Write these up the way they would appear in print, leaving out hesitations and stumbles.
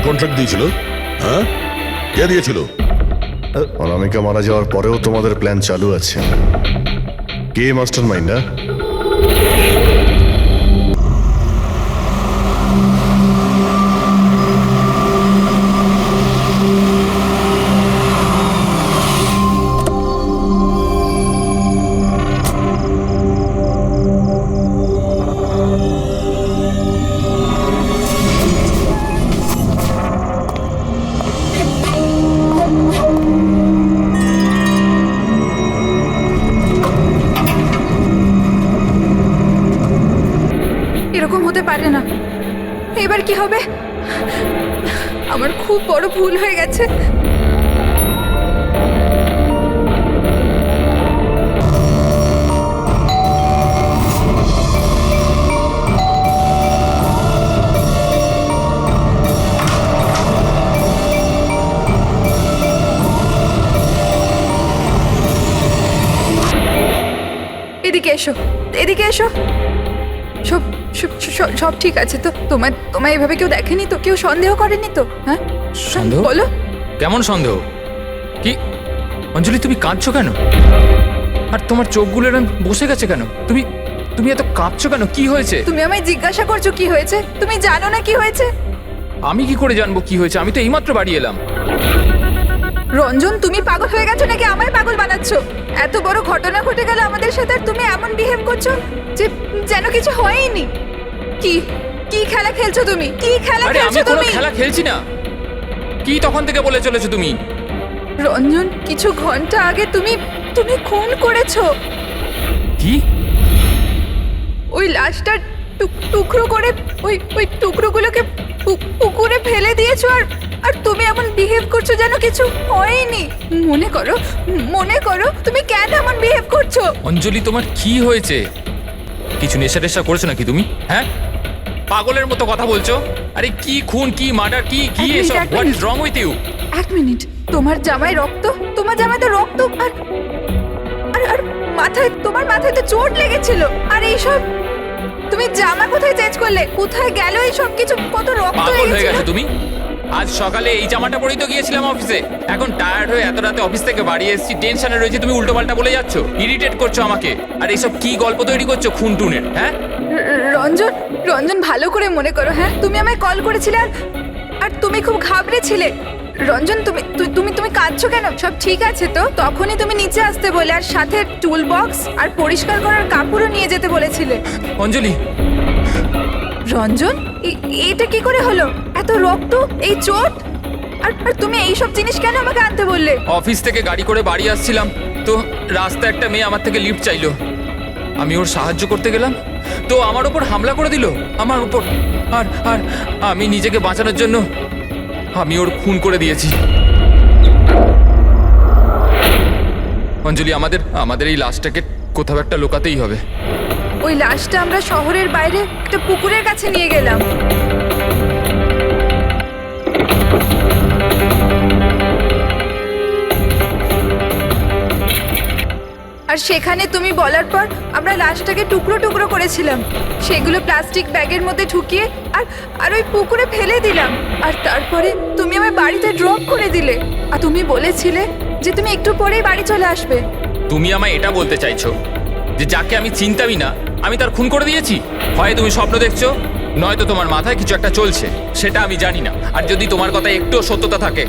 Contract দিয়েছিল? হ্যাঁ, কে দিয়েছিল? অনামিকা মারা যাওয়ার পরেও তোমাদের প্ল্যান চালু আছে। কে মাস্টার মাইন্ড? এরকম হতে পারে না। এবার কি হবে? আমার খুব বড় ভুল হয়ে গেছে। এদিকে এসো, এদিকে এসো। সব সব ঠিক আছে তো? তোমায় এভাবে কেউ দেখেনি তো? কেউ সন্দেহ করেনি তো? হ্যাঁ, সন্দেহ? বলো। কেমন সন্দেহ? কি অঞ্জলি, তুমি কাঁদছো কেন? আর তোমার চোখগুলো এরকম বসে গেছে কেন? তুমি এত কাঁদছো কেন? কি হয়েছে? তুমি আমায় জিজ্ঞাসা করছো কি হয়েছে? তুমি জানো না কি হয়েছে? আমি কি করে জানবো কি হয়েছে? আমি তো এইমাত্র বাড়ি এলাম। রঞ্জন, তুমি পাগল হয়ে গেছো নাকি আমায় পাগল বানাচ্ছো? এত বড় ঘটনা ঘটে গেল আমাদের সাথে আর তুমি এমন বিহেভ করছো যে যেন কিছু হয়ইনি। কি কি খেলা খেলছো তুমি? কি খেলা আরে আমি খেলছো কোনো তুমি? খেলা খেলছি না। কি তখন থেকে বলে চলেছো তুমি? রঞ্জন, কিছু ঘন্টা আগে তুমি খুন করেছো। কি? ওই লাশটা টুকরো করে ওই টুকরোগুলোকে পুকুরে ফেলে দিয়েছো আর তুমি এমন বিহেভ করছো যেন কিছু হয়নি। মনে করো তুমি কেন এমন বিহেভ করছো? অঞ্জলি, তোমার কি হয়েছে? কিছু নেশা টেশা করেছো নাকি তুমি? হ্যাঁ, পাগলের মতো কথা বলছো। আরে কি খুন, কি মার্ডার, কি এসব? What is wrong with you? এক মিনিট, তোমার জামায় রক্ত, তোমার জামায় তো রক্ত, আর তোমার মাথায় তো চোট লেগেছিল। আর এইসব তুমি জামা কোথায় চেঞ্জ করলে? কোথায় গেল এই সব কিছু? কত রক্ত পাগল হয়ে লেগেছিল। গেছো তুমি? আজ সকালে এই জামাটা পরেই তো গিয়েছিলাম অফিসে। এখন টায়ার্ড হয়ে এত রাতে অফিস থেকে বাড়ি এসেছি, টেনশনে রয়েছে, তুমি উল্টো পাল্টা বলে যাচ্ছ, ইরিটেট করছো আমাকে। আর এইসব কি গল্প তৈরি করছো খুন টুনের? হ্যাঁ রঞ্জন, ভালো করে মনে করো। হ্যাঁ, তুমি আমায় কল করেছিলে আর তুমি খুব ঘাবড়েছিলে। রঞ্জন, তুমি কাঁদছো কেন? সব ঠিক আছে তো? তখনই তুমি নিচে আসতে বলে আর সাথে টুল বক্স আর পরিষ্কার করার কাপড়ও নিয়ে যেতে বলেছিলে। অঞ্জলি, রঞ্জন, এটা কি করে হলো? এত রক্ত, এই চোট, আর তুমি এই সব জিনিস কেন আমাকে আনতে বললে? অফিস থেকে গাড়ি করে বাড়ি আসছিলাম তো রাস্তায় একটা মেয়ে আমার থেকে লিফট চাইলো। আমি ওর সাহায্য করতে গেলাম তো আমার উপর হামলা করে দিল, আমার উপর। আর আমি নিজেকে বাঁচানোর জন্য আমি ওর খুন করে দিয়েছি। অঞ্জলি, আমাদের এই লাশটাকে কোথাও একটা লুকাতেই হবে। ওই লাশটা আমরা শহরের বাইরে একটা পুকুরের কাছে নিয়ে গেলাম। আর সেখানে তুমি বলার পর আমরা লাশটাকে টুকরো টুকরো করেছিলাম, সেগুলো প্লাস্টিক ব্যাগের মধ্যে ঢুকিয়ে আর ওই পুকুরে ফেলে দিলাম। আর তারপরে তুমি আমার বাড়িতে ড্রপ করে দিলে আর তুমি বলেছিলে যে তুমি একটু পরেই বাড়ি চলে আসবে। তুমি আমায় এটা বলতে চাইছো যে যাকে আমি চিনতামই না আমি তার খুন করে দিয়েছি? হয় তুমি স্বপ্ন দেখছো, নয়তো তোমার মাথায় কিছু একটা চলছে, সেটা আমি জানি না। আর যদি তোমার কথায় একটু সত্যতা থাকে,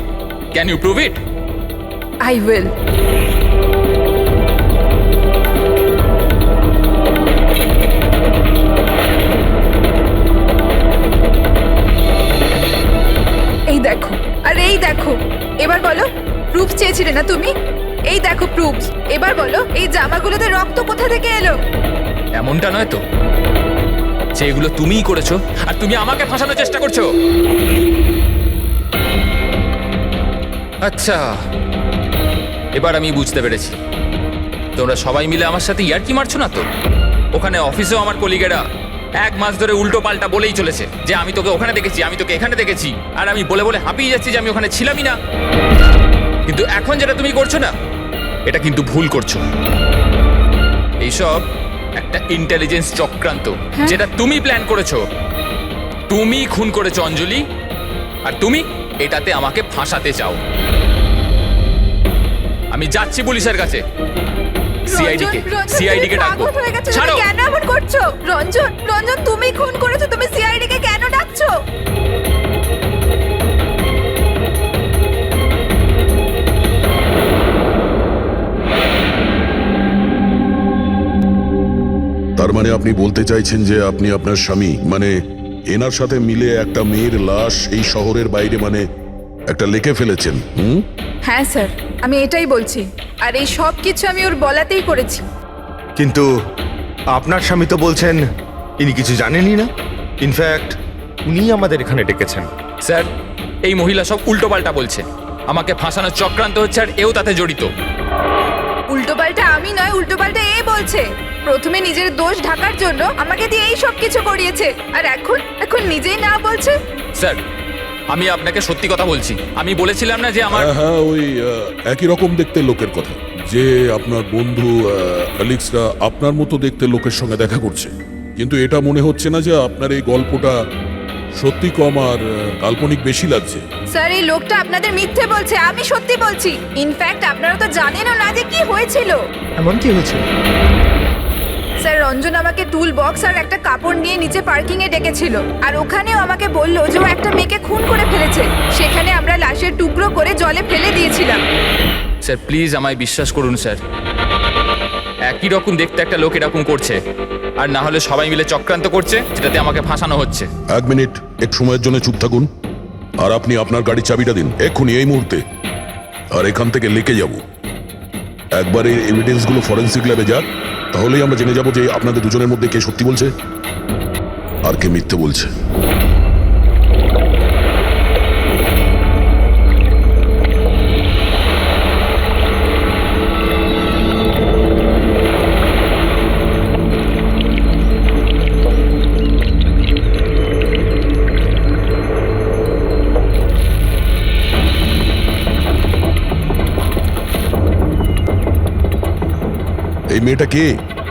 can you prove it? I will. এই দেখো, আর এই দেখো, এবার বলো প্রুফ চেয়েছিলে না তুমি? এই দেখো প্রুফ। এবার বলো এই জামাগুলোতে রক্ত কোথা থেকে এলো? এমনটা নয় তো যে এগুলো তুমিই করেছো আর তুমি আমাকে ফাঁসানোর চেষ্টা করছো? আচ্ছা, এবার আমি বুঝতে পেরেছি তোমরা সবাই মিলে আমার সাথে ইয়ার্কি মারছো না তো? ওখানে অফিসেও আমার কলিগেরা 1 মাস ধরে উল্টো পাল্টা বলেই চলেছে যে আমি তোকে ওখানে দেখেছি, আমি তোকে এখানে দেখেছি, আর আমি বলে বলে হাঁপিয়ে যাচ্ছি যে আমি ওখানে ছিলামই না। কিন্তু এখন যেটা তুমি করছো না, এটা কিন্তু ভুল করছো। এইসব একটা ইন্টেলিজেন্স চক্রান্ত, যেটা তুমি প্ল্যান করেছো। তুমি খুন করেছো অঞ্জলি, আর তুমি এটাতে আমাকে ফাঁসাতে চাও। আমি যাচ্ছি পুলিশের কাছে। সিআইডি কে ডাকবো। ছাড়ো। কেন এমন করছো? রঞ্জন, রঞ্জন তুমি খুন করেছো, তুমি সিআইডি কে কেন ডাকছো? তার মানে আপনি বলতে চাইছেন যে আপনি আপনার স্বামী মানে এনার সাথে মিলে একটা মেয়ের লাশ এই শহরের বাইরে মানে একটা লেকে ফেলেছেন? হ্যাঁ স্যার, আমি এটাই বলছি। আর এই সব কিছু আমি ওর বলাতেই করেছি। কিন্তু আপনার স্বামী তো বলছেন ইনি কিছু জানেনই না। ইনফ্যাক্ট উনিই আমাদের এখানে ডেকেছেন। স্যার, এই মহিলা সব উল্টোপাল্টা বলছে। আমাকে ফাঁসানোর চক্রান্ত হচ্ছে, আর এও তাতে জড়িত। উল্টোপাল্টা আমি নয়, উল্টোপাল্টা এ বলছে। প্রথমে নিজের দোষ ঢাকার জন্য আমাকে দিয়ে এই সব কিছু করিয়েছে, আর এখন নিজেই না বলছে। স্যার, আমি আপনাকে সত্যি কথা বলছি। আমি বলেছিলাম না যে আমার হ্যাঁ, ওই একই রকম দেখতে লোকের কথা, যে আপনার বন্ধু অ্যালেক্সরা আপনার মতো দেখতে লোকের সঙ্গে দেখা করছে। কিন্তু এটা মনে হচ্ছে না যে আপনার এই গল্পটা সত্যি কম আর কাল্পনিক বেশি লাগছে। স্যার, এই লোকটা আপনাদের মিথ্যে বলছে, আমি সত্যি বলছি। ইনফ্যাক্ট আপনারা তো জানেনও না যে কি হয়েছিল। এমন কি হয়েছে? স্যার, রঞ্জন আমাকে টুল বক্স আর একটা কাপড় নিয়ে নিচে পার্কিং এ ডেকেছিল, আর ওখানেও আমাকে বলল যে ও একটা মেয়েকে খুন করে ফেলেছে। সেখানে আমরা লাশের টুকরো করে জলে ফেলে দিয়েছিলাম। স্যার প্লিজ আমায় বিশ্বাস করুন স্যার। একই রকম দেখতে একটা লোক এরকম করছে, আর না হলে সবাই মিলে চক্রান্ত করছে যেটাতে আমাকে ফাঁসানো হচ্ছে। 1 মিনিট এক সময়ের জন্য চুপ থাকুন, আর আপনি আপনার গাড়ির চাবিটা দিন এক্ষুনি, এই মুহূর্তে। আর এখান থেকে লেকে যাব। একবার এই এভিডেন্সগুলো ফরেন্সিক ল্যাবে যাক, তাহলেই আমরা জেনে যাব যে আপনাদের দুজনের মধ্যে কে সত্যি বলছে আর কে মিথ্যে বলছে। এই মেয়েটা কে?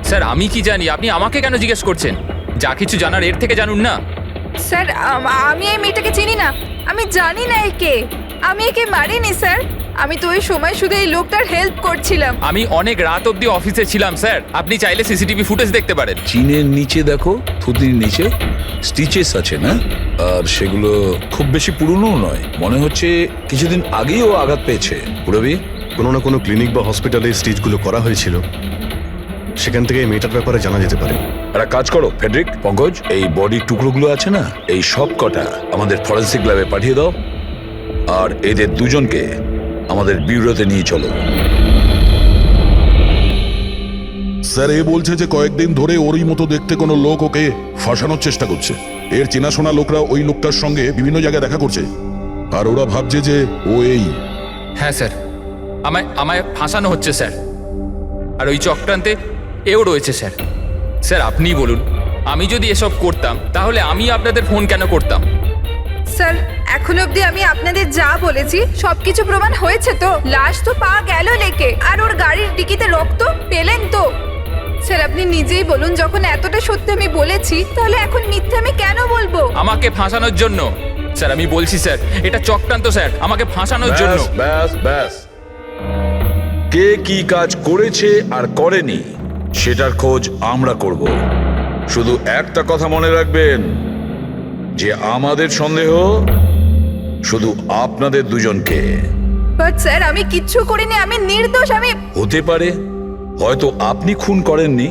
স্যার আমি কি জানি? আপনি আমাকে কেন জিজ্ঞেস করছেন? যা কিছু জানার এর থেকে জানুন না। স্যার, আমি এই মেয়েটাকে চিনি না, আমি জানি না একে। আমি একে মারিনি স্যার, আমি তো ওই সময় শুধু এই লোকটার হেল্প করছিলাম। আমি অনেক রাত অবধি অফিসে ছিলাম স্যার, আপনি চাইলে সিসিটিভি ফুটেজ দেখতে পারেন। চিনের নিচে দেখো, থুতির নিচে স্টিচেস আছে না? আর সেগুলো খুব বেশি পুরনো নয়, মনে হচ্ছে কিছুদিন আগেই ও আঘাত পেয়েছে। পুরবি কোনো না কোনো ক্লিনিক বা হসপিটালে স্টিচগুলো করা হয়েছিল, সেখান থেকে এই মেয়েটার ব্যাপারে জানা যেতে পারে। একটা কাজ করো ফেডরিক, পঙ্কজ, এই বডির টুকরোগুলো আছে না, এই সব কটা আমাদের ফরেন্সিক ল্যাবে পাঠিয়ে দাও, আর এদের দুজনকে আমাদের ব্যুরোতে নিয়ে চলো। স্যার, এ বলছে যে কয়েকদিন ধরে ওরই মতো দেখতে কোনো লোক ওকে ফাঁসানোর চেষ্টা করছে। এর চেনাশোনা লোকরা ওই লোকটার সঙ্গে বিভিন্ন জায়গায় দেখা করছে, আর ওরা ভাবছে যে ও এই। হ্যাঁ স্যার, আমায় ফাঁসানো হচ্ছে স্যার, আর ওই চক্রান্তে এও রয়েছে স্যার। স্যার আপনিই বলুন, আমি যদি এসব করতাম তাহলে আমি আপনাদের ফোন কেন করতাম? স্যার, এখন অবধি আমি আপনাদের যা বলেছি সবকিছু প্রমাণ হয়েছে তো। লাশ তো পাওয়া গেল লেকে, আর ওর গাড়ির ডিকিতে রক্ত পেলেন তো। স্যার আপনি নিজেই বলুন, যখন এতটা সত্যি আমি বলেছি, তাহলে এখন মিথ্যে আমি কেন বলবো? আমাকে ফাঁসানোর জন্য স্যার, আমি বলছি স্যার, এটা চক্রান্ত স্যার, আমাকে ফাঁসানোর জন্য। ব্যাস ব্যাস, কে কি কাজ করেছে আর করেনি সেটার খোঁজ আমরা করব। শুধু একটা কথা মনে রাখবেন, যে আমাদের সন্দেহ শুধু আপনাদের দুজনকে, বাট স্যার আমি কিচ্ছু করিনি, আমি নির্দোষ। আমি হতে পারে, হয়তো আপনি খুন করেননি,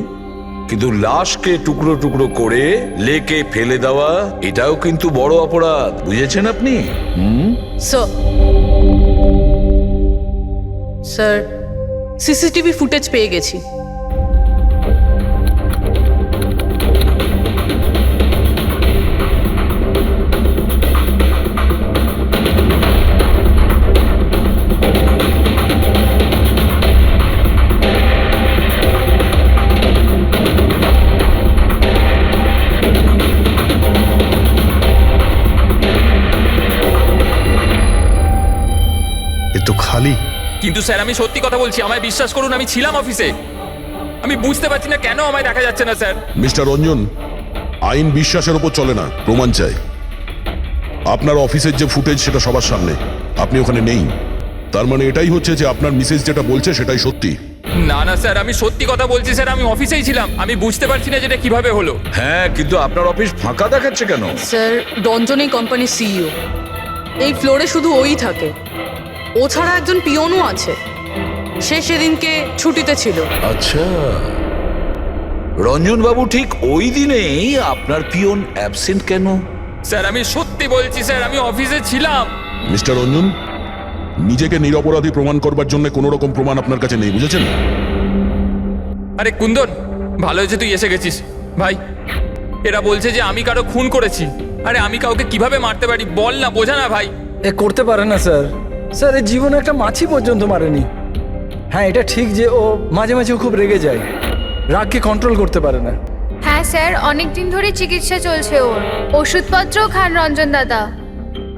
কিন্তু লাশকে টুকরো টুকরো করে লেকে ফেলে দেওয়া এটাও কিন্তু বড় অপরাধ, বুঝেছেন আপনি? স্যার সিসিটিভি ফুটেজ পেয়ে গেছি। এ তো খালি। কিন্তু স্যার আমি সত্যি কথা বলছি, আমায় বিশ্বাস করুন, আমি ছিলাম অফিসে। আমি বুঝতে পারছি না কেন আমায় দেখা যাচ্ছে না স্যার। মিস্টার রঞ্জন, আইন বিশ্বাসের উপর চলে না, প্রমাণ চাই। আপনার অফিসের যে ফুটেজ সেটা সবার সামনে, আপনি ওখানে নেই। তার মানে এটাই হচ্ছে যে আপনার মিসেস যেটা বলছে সেটাই সত্যি। না না স্যার, আমি সত্যি কথা বলছি স্যার, আমি অফিসেই ছিলাম। আমি বুঝতে পারছি না যেটা কিভাবে হলো। হ্যাঁ, কিন্তু আপনার অফিস ফাঁকা দেখাচ্ছে কেন? স্যার রঞ্জন এই কোম্পানির সিইও, এই ফ্লোরে শুধু ওই থাকে। ও ছাড়া একজন পিয়নও আছে, সে সেদিনকে ছুটিতে ছিল। আচ্ছা, রঞ্জন বাবু ঠিক ওই দিনেই আপনার পিয়ন অ্যাবসেন্ট কেন? স্যার আমি সত্যি বলছি স্যার, আমি অফিসে ছিলাম। মিস্টার রঞ্জন, নিজেকে নিরপরাধী প্রমাণ করবার জন্য কোনো রকম প্রমাণ আপনার কাছে নেই, বুঝেছেন? আরে কুন্দন, ভালো হয়েছে তুই এসে গেছিস। ভাই, এরা বলছে যে আমি কারো খুন করেছি। আরে আমি কাউকে কিভাবে মারতে পারি বল না, বোঝা না ভাই। এ করতে পারে না স্যার। স্যার এর জীবনে একটা মাছি পর্যন্ত মারেনি। হ্যাঁ, এটা ঠিক যে ও মাঝে মাঝে খুব রেগে যায়, রাগকে কন্ট্রোল করতে পারে না। হ্যাঁ স্যার, অনেক দিন ধরে চিকিৎসা চলছে ওর। ওষুধপত্রও খান রঞ্জন দাদা,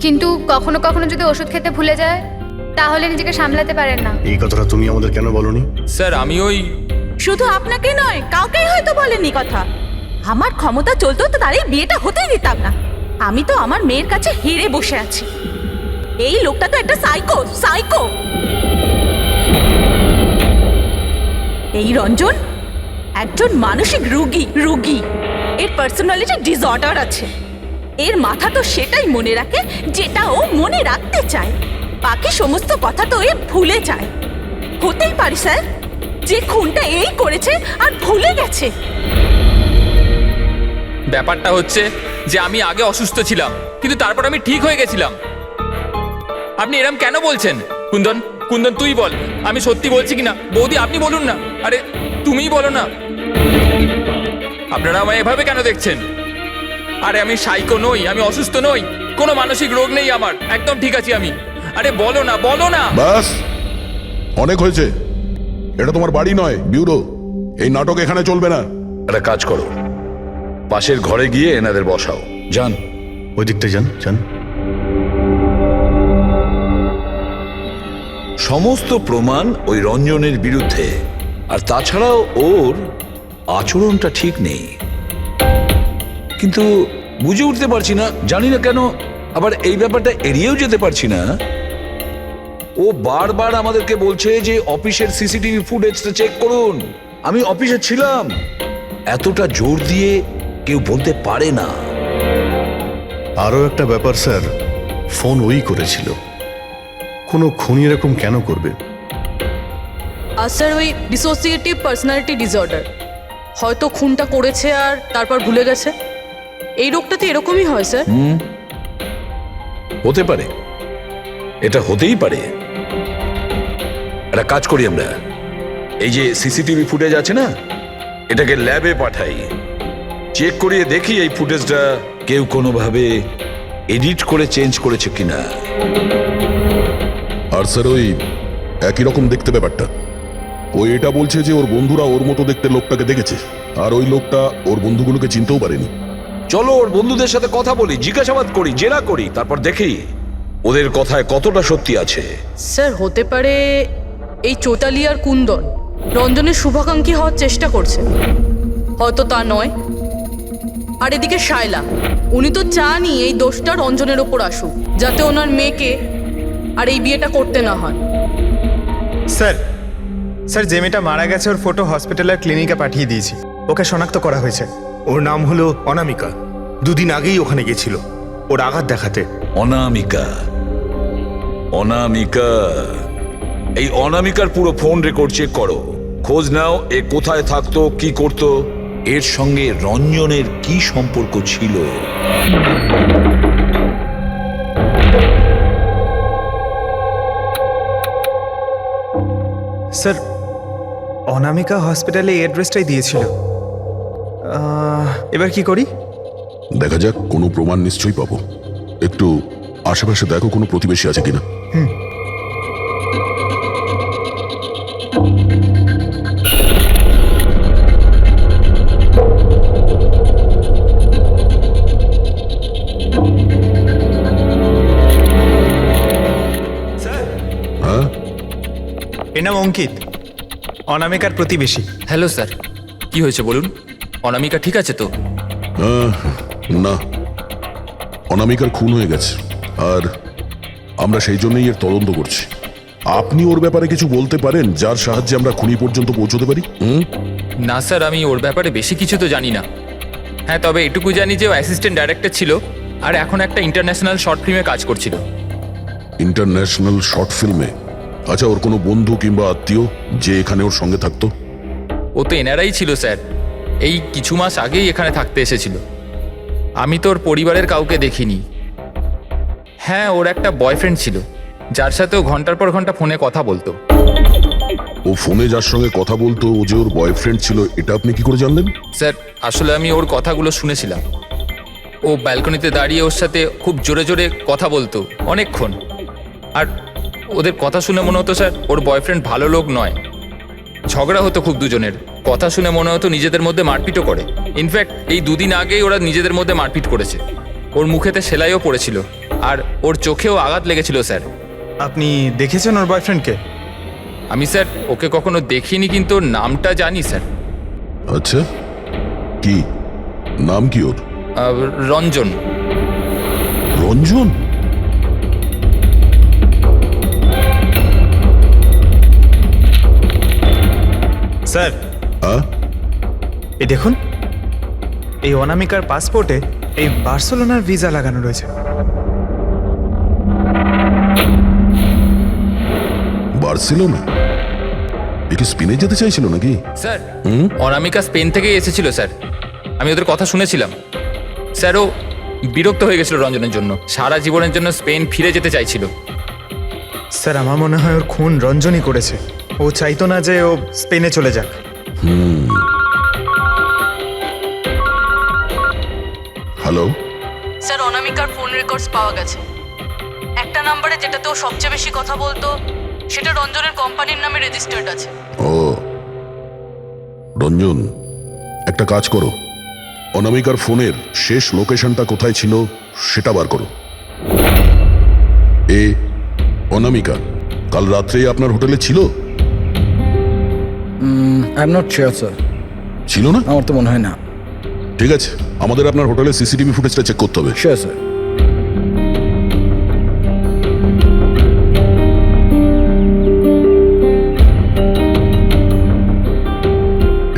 কিন্তু কখনো কখনো যদি ওষুধ খেতে ভুলে যায় তাহলে নিজেকে সামলাতে পারেন না। এই কথাটা তুমি আমাদের কেন বলনি? স্যার আমি ওই শুধু আপনাকে নয়, কাউকেই হয়তো বলেনি কথা। আমার ক্ষমতা চলতো তো তার এই বিয়েটা হতেই দিতাম না। আমি তো আমার মেয়ের কাছে হেরে বসে আছি। এই লোকটা তো একটা সাইকো সাইকো। এই রঞ্জন একজন মানসিক রোগী। এর পার্সোনালিটি ডিসঅর্ডার আছে। এর মাথা তো সেটাই মনে রাখে যেটা ও মনে রাখতে চায়, বাকি সমস্ত কথা তো এ ভুলে যায়। হতেই পারে স্যার যে খুনটা এই করেছে আর ভুলে গেছে। ব্যাপারটা হচ্ছে যে আমি আগে অসুস্থ ছিলাম, কিন্তু তারপর আমি ঠিক হয়ে গেছিলাম। আপনি এরম কেন বলছেন? কুন্দন, কুন্দন তুই বল, আমি সত্যি বলছি কিনা। বৌদি আপনি বলুন না। আরে তুমিই বলো না। আপনারা আমায় এভাবে কেন দেখছেন? আরে আমি সাইকো নই, আমি অসুস্থ নই, কোনো মানসিক রোগ নেই আমার, একদম ঠিক আছি আমি। আরে বলো না, বলো না। বাস, অনেক হয়েছে। এটা তোমার বাড়ি নয়, ব্যুরো। এই নাটক এখানে চলবে না। একটা কাজ করো, পাশের ঘরে গিয়ে এনাদের বসাও। যান। ওই দিকটা যান যান। সমস্ত প্রমাণ ওই রঞ্জনের বিরুদ্ধে, আর তাছাড়াও ওর আচরণটা ঠিক নেই। কিন্তু বুঝে উঠতে পারছি না, জানি না কেন আবার এই ব্যাপারটা এড়িয়েও যেতে পারছি না। ও বারবার আমাদেরকে বলছে যে অফিসের সিসিটিভি ফুটেজটা চেক করুন। আমি অফিসে ছিলাম। এতটা জোর দিয়ে কেউ বলতে পারে না। আরও একটা ব্যাপার স্যার, ফোন ওই করেছিল। কোনো খুনি এরকম কেন করবে? আর স্যার ওই ডিসোসিয়েটিভ পার্সোনালিটি ডিসঅর্ডার, হয়তো খুনটা করেছে আর তারপর ভুলে গেছে। এই রোগটাতে এরকমই হয় স্যার। হতে পারে, এটা হতেই পারে। একটা কাজ করি আমরা, এই যে সিসিটিভি ফুটেজ আছে না, এটাকে ল্যাবে পাঠাই, চেক করিয়ে দেখি এই ফুটেজটা কেউ কোনোভাবে এডিট করে চেঞ্জ করেছে কিনা। আর স্যার ওই একই রকম দেখতে ব্যাপারটা। ও এটা বলছে যে ওর বন্ধুরা ওর মতো দেখতে লোকটাকে দেখেছে, আর ওই লোকটা ওর বন্ধুগুলোকে চিনতেও পারেনি। চলো ওর বন্ধুদের সাথে কথা বলি, জিজ্ঞাসাবাদ করি, জেরা করি, তারপর দেখি ওদের কথায় কতটা সত্যি আছে। স্যার হতে পারে এই চৈতালি আর কুন্দন রঞ্জনের শুভাকাঙ্ক্ষী হওয়ার চেষ্টা করছে, হয়তো তা নয়। আর এদিকে শায়লা, উনি তো চানই এই দোষটা রঞ্জনের ওপর আসুক, যাতে ওনার মেয়েকে আর এই বিয়েটা করতে না হয়। স্যার স্যার যে মেয়েটা মারা গেছে ওর ফটো হসপিটালের ক্লিনিকে পাঠিয়ে দিয়েছি। ওকে শনাক্ত করা হয়েছে। ওর নাম হলো অনামিকা। দুদিন আগেই ওখানে গেছিল ওর আঘাত দেখাতে। অনামিকা? অনামিকা, এই অনামিকার পুরো ফোন রেকর্ড চেক করো, খোঁজ নাও এ কোথায় থাকতো, কি করতো, এর সঙ্গে রঞ্জনের কি সম্পর্ক ছিল। স্যার অনামিকা হসপিটালে এই অ্যাড্রেসটাই দিয়েছিল। এবার কি করি? দেখা যাক, কোনো প্রমাণ নিশ্চয়ই পাবো। একটু আশেপাশে দেখো কোনো প্রতিবেশী আছে কিনা। হ্যাঁ, এর নাম অঙ্কিত, অনামিকার প্রতিবেশী। হ্যালো স্যার, কি হয়েছে বলুন? অনামিকা ঠিক আছে তো? না, অনামিকার খুন হয়ে গেছে, আর আমরা সেই জন্যই এর তদন্ত করছি। আপনি ওর ব্যাপারে কিছু বলতে পারেন যার সাহায্যে আমরা খুনি পর্যন্ত পৌঁছতে পারি? না স্যার, আমি ওর ব্যাপারে বেশি কিছু তো জানি না। হ্যাঁ, তবে এটুকু জানি যে ও অ্যাসিস্ট্যান্ট ডাইরেক্টর ছিল আর এখন একটা ইন্টারন্যাশনাল শর্ট ফিল্মে কাজ করছিল। ইন্টারন্যাশনাল শর্ট ফিল্মে? আচ্ছা, ওর কোনো বন্ধু কিংবা আত্মীয় যে এখানে ওর সঙ্গে থাকতো? ও তো এনআরআই ছিল স্যার, এই কিছু মাস আগেই এখানে থাকতে এসেছিল। আমি তো ওর পরিবারের কাউকে দেখিনি। হ্যাঁ, ওর একটা বয়ফ্রেন্ড ছিল যার সাথে ও ঘন্টার পর ঘন্টা ফোনে কথা বলতো। ও ফোনে যার সঙ্গে কথা বলতো ও যে ওর বয়ফ্রেন্ড ছিল, এটা আপনি কি করে জানলেন? স্যার, আসলে আমি ওর কথাগুলো শুনেছিলাম। ও ব্যালকনিতে দাঁড়িয়ে ওর সাথে খুব জোরে জোরে কথা বলতো অনেকক্ষণ। আর ওদের কথা শুনে মনে হতো স্যার ওর বয়ফ্রেন্ড ভালো লোক নয়। ঝগড়া হতো খুব দুজনের। কথা শুনে মনে হতো নিজেদের মধ্যে মারপিটও করে। ইনফ্যাক্ট এই দুদিন আগেই ওরা নিজেদের মধ্যে মারপিট করেছে। ওর মুখেতে সেলাইও পড়েছিল আর ওর চোখেও আঘাত লেগেছিল স্যার। আপনি দেখেছেন ওর বয়ফ্রেন্ডকে? আমি স্যার ওকে কখনো দেখিনি, কিন্তু ওর নামটা জানি স্যার। আচ্ছা, কি নাম কি ওর? রঞ্জন। রঞ্জন? স্যার, হ্যাঁ, এই দেখুন, এই অনামিকার পাসপোর্টে এই বার্সেলোনার ভিসা লাগানো রয়েছে। বার্সেলোনা? এ কি স্পেনে যেতে চাইছিল নাকি? স্যার, অনামিকা স্পেন থেকেই এসেছিল স্যার। আমি ওদের কথা শুনেছিলাম। স্যার, ও বিরক্ত হয়ে গেছিল রঞ্জনের জন্য, সারা জীবনের জন্য স্পেন ফিরে যেতে চাইছিল। স্যার, আমার মনে হয় ওর খুন রঞ্জনই করেছে। ও চাইতো না যে ও স্পেনে চলে যাক। হ্যালো? স্যার, অনামিকার ফোন রেকর্ডস পাওয়া গেছে। একটা নাম্বারে যেটাতে ও সবচেয়ে বেশি কথা বলতো সেটা রঞ্জনের কোম্পানির নামে রেজিস্টার্ড আছে। ও, রঞ্জন, একটা কাজ করো, অনামিকার ফোনের শেষ লোকেশনটা কোথায় ছিল সেটা বার করো। অনামিকা কাল রাত্রে আপনার হোটেলে ছিল? I am not sure sir, ছিল না? আমার তো মনে হয় না। ঠিক আছে, আমাদের আপনার হোটেলের সিসিটিভি ফুটেজটা চেক করতে হবে। Sure sir.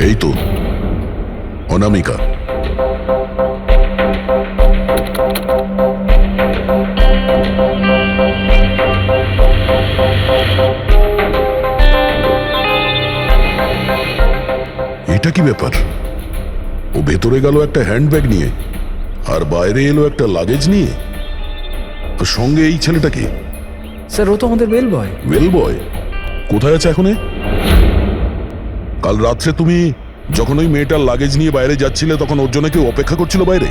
এই তো অনামিকা। এটা কি ব্যাপার? ও ভেতরে গেল একটা হ্যান্ডব্যাগ নিয়ে আর বাইরে এলো একটা লাগেজ নিয়ে। আর সঙ্গে এই ছেলেটা কি? স্যার, ও তো আমাদের বেল বয়। ওয়েল বয়? কোথায় আছে এখন? কাল রাত্রে তুমি যখন ওই মেয়েটার লাগেজ নিয়ে বাইরে যাচ্ছিলে তখন ওর জন্য কেউ অপেক্ষা করছিল বাইরে?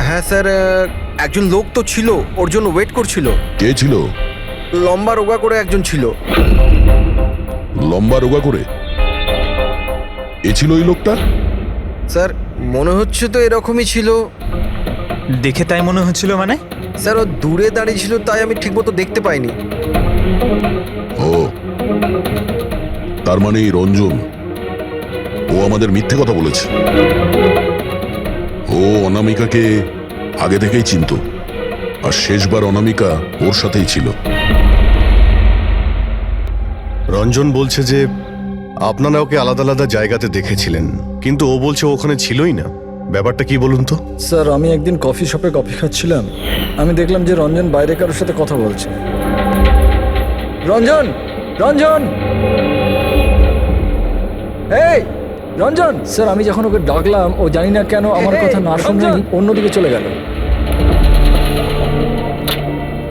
হ্যাঁ স্যার, একজন লোক তো ছিল, ওর জন্য ওয়েট করছিল। কে ছিল? লম্বা রোগা করে একজন ছিল। লম্বা রোগা করে? এ ছিল ওই লোকটা? স্যার, মনে হচ্ছে তো এরকমই ছিল। দেখে তাই মনে হচ্ছিল মানে? স্যার, ও দূরে দাঁড়িয়ে ছিল তাই আমি ঠিকমতো দেখতে পাইনি। ও, তার মানে এই রঞ্জন, ও আমাদের মিথ্যে কথা বলেছে। ও অনামিকাকে আগে থেকেই চিনতো আর শেষবার অনামিকা ওর সাথেই ছিল। রঞ্জন বলছে যে আপনারা ওকে আলাদা আলাদা জায়গাতে দেখেছিলেন, কিন্তু ও বলছে ও ওখানে ছিলই না। ব্যাপারটা কি বলুন তো? স্যার, আমি একদিন কফি শপে কফি খাচ্ছিলাম, আমি দেখলাম যে রঞ্জন বাইরে কারোর সাথে কথা বলছে। রঞ্জন, রঞ্জন, এই রঞ্জন। স্যার আমি যখন ওকে ডাকলাম ও জানি না কেন আমার কথা না শুনে অন্যদিকে চলে গেল।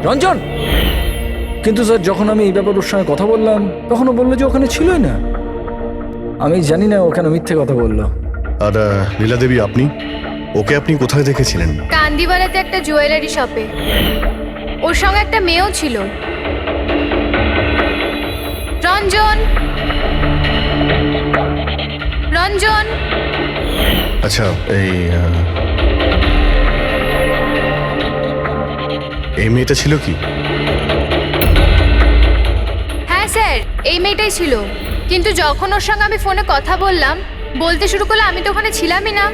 রঞ্জন, কিন্তু স্যার যখন আমি এই ব্যাপারে ওর সঙ্গে কথা বললাম তখন ও বললো যে ওখানে ছিলই না। আমি জানি না ওখানে মিথ্যে কথা বললো। আর লীলা দেবী, ওকে আপনি কোথায় দেখেছিলেন? কান্দিওয়ালাতে একটা জুয়েলারি শপে। ওর সঙ্গে একটা মেয়েও ছিল। রঞ্জন, রঞ্জন। আচ্ছা, এই মেয়েটা ছিল কি? হ্যাঁ স্যার, এই মেয়েটাই ছিল। কিন্তু যখন ওর সঙ্গে আমি ফোনে কথা বললাম, বলতে শুরু করলো আমি তো ওখানে ছিলামই না।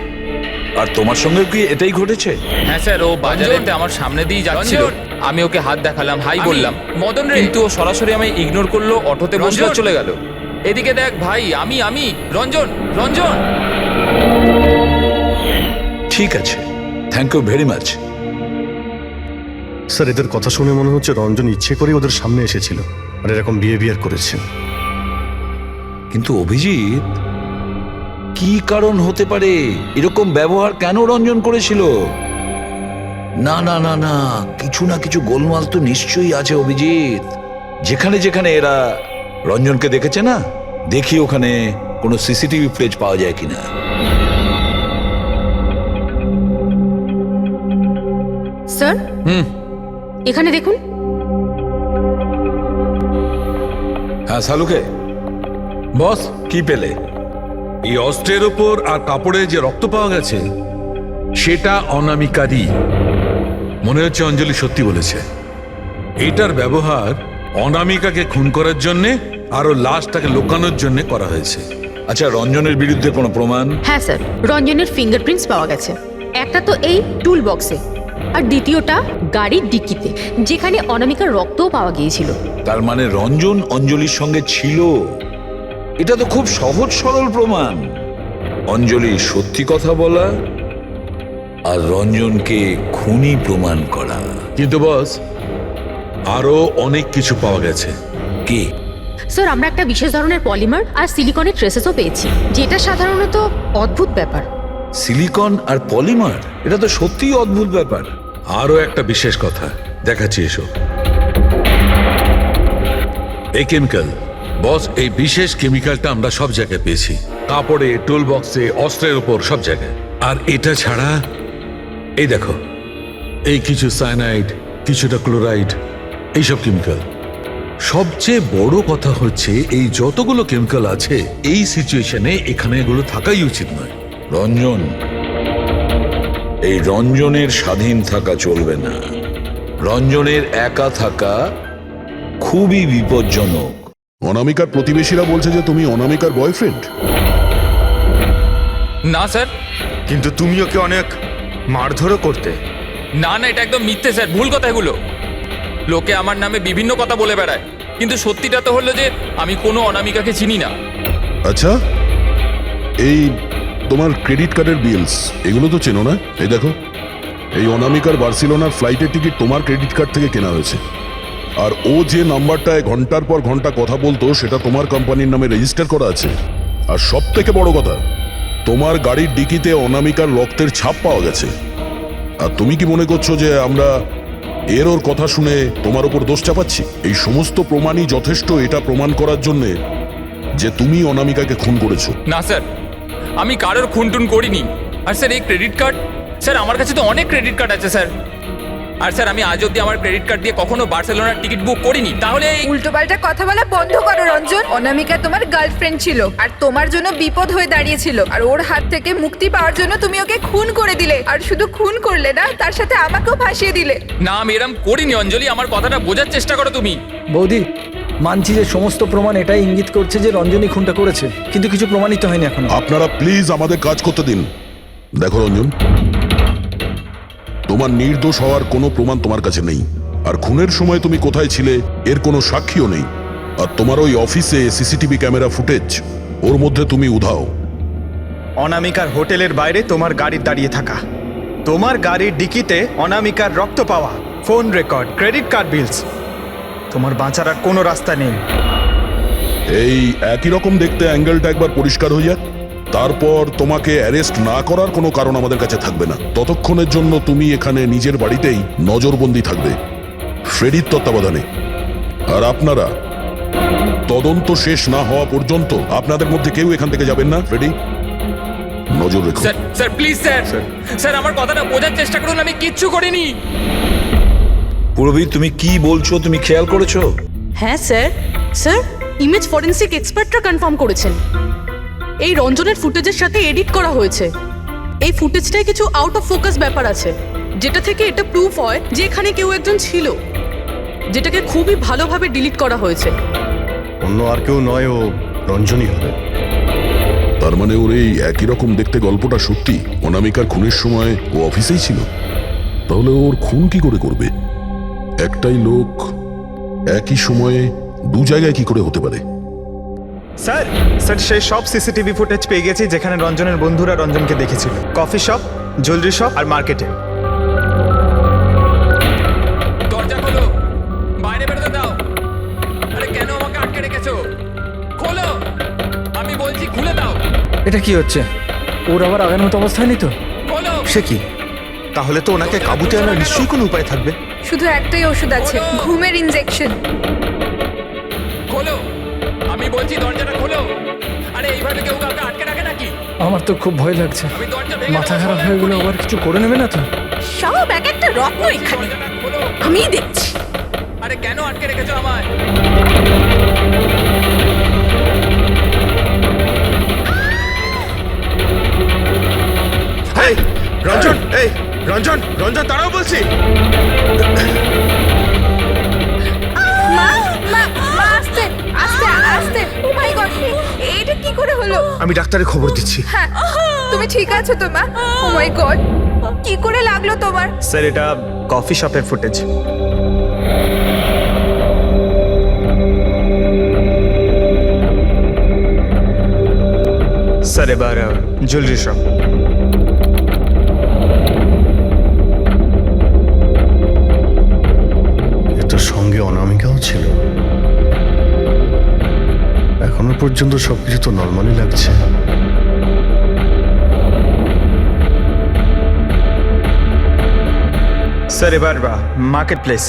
আর তোমার সঙ্গে কি এটাই ঘটেছে? হ্যাঁ স্যার, ও বাজারেতে আমার সামনে দিয়ে যাচ্ছিল। আমি ওকে হাত দেখালাম, হাই বললাম, মদন রে, কিন্তু ও সরাসরি আমায় ইগনোর করলো, অটোতে বসলো, চলে গেল। এদিকে দেখ ভাই, আমি রঞ্জন, রঞ্জন। ঠিক আছে, thank you very much. Sir, এদের কথা শুনে মনে হচ্ছে রঞ্জন ইচ্ছে করে ওদের সামনে এসেছিল আর এরকম বিহেভিয়ার করেছে। কিন্তু অভিজিৎ, কি কারণ হতে পারে? এরকম ব্যবহার কেন রঞ্জন করেছিল? না না না না, কিছু না কিছু গোলমাল তো নিশ্চয়ই আছে অভিজিৎ। যেখানে যেখানে এরা রঞ্জনকে দেখেছে না, দেখি ওখানে কোনো সিসিটিভি ফুটেজ পাওয়া যায় কিনা। স্যার, এখানে দেখুন। হ্যাঁ শালুকে, বস কি পেলে? এই অস্ত্রের ওপর আর কাপড়ে যে রক্ত পাওয়া গেছে সেটা অনামিকারই। মনে হচ্ছে অঞ্জলি সত্যি বলেছে। এটার ব্যবহার অনামিকাকে খুন করার জন্যে আর ওর লাশটাকে লুকানোর জন্য করা হয়েছে। আচ্ছা, রঞ্জনের বিরুদ্ধে কোনো প্রমাণ? হ্যাঁ স্যার, রঞ্জনের ফিঙ্গারপ্রিন্টস পাওয়া গেছে। একটা তো এই টুল বক্সে, আর দ্বিতীয়টা গাড়ির ডিক্কিতে, যেখানে অনামিকার রক্তও পাওয়া গিয়েছিল। তার মানে রঞ্জন অঞ্জলির সঙ্গে ছিল। এটা তো খুব সহজ সরল প্রমাণ। অঞ্জলি সত্যি কথা বলা আর রঞ্জনকে খুনি প্রমাণ করা। কিন্তু বস, আরো অনেক কিছু পাওয়া গেছে। কি? স্যার, আমরা একটা বিশেষ ধরনের পলিমার আর সিলিকনের ট্রেসেসও পেয়েছি, যেটা সাধারণত অদ্ভুত ব্যাপার। সিলিকন আর পলিমার, এটা তো সত্যিই অদ্ভুত ব্যাপার। আরো একটা বিশেষ কথা দেখাচ্ছি, এসো। এই কেমিক্যাল, বস, এই বিশেষ কেমিক্যালটা আমরা সব জায়গায় পেয়েছি। কাপড়ে, টুল বক্সে, অস্ত্রের উপর, সব জায়গায়। আর এটা ছাড়া এই দেখো, এই কিছু সায়ানাইড, কিছুটা ক্লোরাইড, এইসব কেমিক্যাল। সবচেয়ে বড় কথা হচ্ছে এই যতগুলো কেমিক্যাল আছে এই সিচুয়েশনে এখানে এগুলো থাকাই উচিত নয়। রঞ্জন, এই রঞ্জনের স্বাধীন থাকা চলবে না। রঞ্জনের একা থাকা খুবই বিপজ্জনক। অনামিকার প্রতিবেশীরা বলছে যে তুমি অনামিকার বয়ফ্রেন্ড। না স্যার। কিন্তু তুমি ওকে অনেক মারধরও করতে। না না, এটা একদম মিথ্যে স্যার, ভুল কথা এগুলো। লোকে আমার নামে বিভিন্ন কথা বলে বেড়ায়, কিন্তু সত্যিটা তো হলো যে আমি কোনো অনামিকাকে চিনি না। আচ্ছা, এই তোমার ক্রেডিট কার্ডের বিলস, এগুলো তো চেনো না? এই দেখো, এই অনামিকার বার্সেলোনার ফ্লাইটের টিকিট তোমার ক্রেডিট কার্ড থেকে কেনা হয়েছে। আর ও যে নাম্বারটায় ঘন্টার পর ঘন্টা কথা বলতো সেটা তোমার কোম্পানির নামে রেজিস্টার করা আছে। আর সব থেকে বড় কথা, তোমার গাড়ির ডিকিতে অনামিকার রক্তের ছাপ পাওয়া গেছে। আর তুমি কি মনে করছো যে আমরা ওর কথা শুনে তোমার উপর দোষ চাপাচ্ছি? এই সমস্ত প্রমাণই যথেষ্ট এটা প্রমাণ করার জন্যে যে তুমি অনামিকাকে খুন করেছো। না স্যার, আমি কারোর খুনটুন করিনি। আর স্যার, এই ক্রেডিট কার্ড, স্যার আমার কাছে তো অনেক ক্রেডিট কার্ড আছে স্যার। আর স্যার, আমি আজ অব্দি আমার ক্রেডিট কার্ড দিয়ে কখনো বার্সেলোনার টিকিট বুক করিনি। তাহলে উল্টোপাল্টা কথা বলা বন্ধ করো রঞ্জন। অনামিকা তোমার গার্লফ্রেন্ড ছিল আর তোমার জন্য বিপদ হয়ে দাঁড়িয়েছিল। আর ওর হাত থেকে মুক্তি পাওয়ার জন্য তুমি ওকে খুন করে দিলে। আর শুধু খুন করলে না, তার সাথে আমাকেও ফাঁসিয়ে দিলে। না, আমি এরম করিনি অঞ্জলি, আমার কথাটা বোঝার চেষ্টা করো তুমি। বৌদি, মানছি যে সমস্ত প্রমাণ এটাই ইঙ্গিত করছে যে রঞ্জনই খুনটা করেছে, কিন্তু কিছু প্রমাণিত হয়নি এখনো। আপনারা প্লিজ আমাদের কাজ করতে দিন। দেখো রঞ্জন, তোমার নির্দোষ হওয়ার কোনো প্রমাণ তোমার কাছে নেই। আর খুনের সময় তুমি কোথায় ছিলে এর কোনো সাক্ষীও নেই। আর তোমার ওই অফিসে সিসিটিভি ক্যামেরা ফুটেজ, ওর মধ্যে তুমি উধাও। অনামিকার হোটেলের বাইরে তোমার গাড়ির দাঁড়িয়ে থাকা, তোমার গাড়ির ডিকিতে অনামিকার রক্ত পাওয়া, ফোন রেকর্ড, ক্রেডিট কার্ড বিলস, তোমার বাঁচার আর কোনো রাস্তা নেই। এই একই রকম দেখতে অ্যাঙ্গেলটা একবার পরিষ্কার হয়ে যাক, তারপর তোমাকে অ্যারেস্ট না করার কোনো কারণ আমাদের কাছে থাকবে না। ততক্ষণের জন্য তুমি এখানে নিজের বাড়িতেই নজরবন্দি থাকবে ফ্রেডির তত্ত্বাবধানে। আর আপনারা তদন্ত শেষ না হওয়া পর্যন্ত আপনাদের মধ্যে কেউ এখান থেকে যাবেন না। ফ্রেডি, নজর রেখো। Sir sir please sir sir আমার কথাটা বোঝার চেষ্টা করুন, আমি কিচ্ছু করিনি। পুরবী, তুমি কি বলছো তুমি খেয়াল করেছো? হ্যাঁ স্যার, স্যার ইমেজ ফরেন্সিক এক্সপার্টরা কনফার্ম করেছেন এই রঞ্জনের ফুটেজের সাথে এডিট করা হয়েছে। এই ফুটেজটায় কিছু আউট অফ ফোকাস ব্যাপার আছে, যেটা থেকে এটা প্রুফ হয় যে এখানে কেউ একজন ছিল, যেটাকে খুবই ভালোভাবে ডিলিট করা হয়েছে। অন্য আর কেউ নয়, ও রঞ্জনই হবে। তার মানে ওর এই একই রকম দেখতে গল্পটা সত্যি? অনামিকার খুনের সময় ও অফিসেই ছিল, তাহলে ওর খুন কি করে করবে? একটাই লোক একই সময়ে দু জায়গায় কি করে হতে পারে? স্যার স্যার সেই সব সিসিটিভি ফুটেজ পেয়ে গেছি যেখানে রঞ্জনের বন্ধুরা রঞ্জনকে দেখেছিল। কফি শপ, জুয়েলারি শপ আর মার্কেটে। দরজা খোলো, বাইরে বেরোতে দাও। আরে কেন আমাকে আটকে রেখেছো? খোলো, আমি বলছি খুলে দাও। এটা কি হচ্ছে? ওর আবার আগের মতো অবস্থায় নেই তো? খোলো। সে কি? তাহলে তো ওনাকে কাবুতে আনার নিশ্চয়ই কোনো উপায় থাকবে। শুধু একটাই ওষুধ আছে, ঘুমের ইনজেকশন। খোলো, আমি বলছি দরজাটা খোলো। আরে এইভাবে কেউ কাউকে আটকে রাখে নাকি? আমার তো খুব ভয় লাগছে, আমি দরজা ভেঙে মাথা খারাপ হয়ে গেলে আবার কিছু করে নেবে না তো? সব এক একটা রত্ন এখানে, দরজাটা খোলো। আমি দেখছি। আরে কেন আটকে রেখেছো আমায়? এই রঞ্জন, এই রঞ্জন, রঞ্জন দাঁড়াও বলছি। মা মা মা, আস্তে আস্তে আস্তে। ও মাই গড, এটা কি করে হলো? আমি ডাক্তারের খবর দিচ্ছি। হ্যাঁ, তুমি ঠিক আছো তো মা? ও মাই গড, কি করে লাগলো তোমার? স্যার এটা কফি শপের ফুটেজ। স্যার এবার জুয়েলারি শপ। এটার সঙ্গে অনামিকাও ছিল। এখনো পর্যন্ত সবকিছু তো নর্মালি লাগছে। স্যার এবার মার্কেট প্লেস।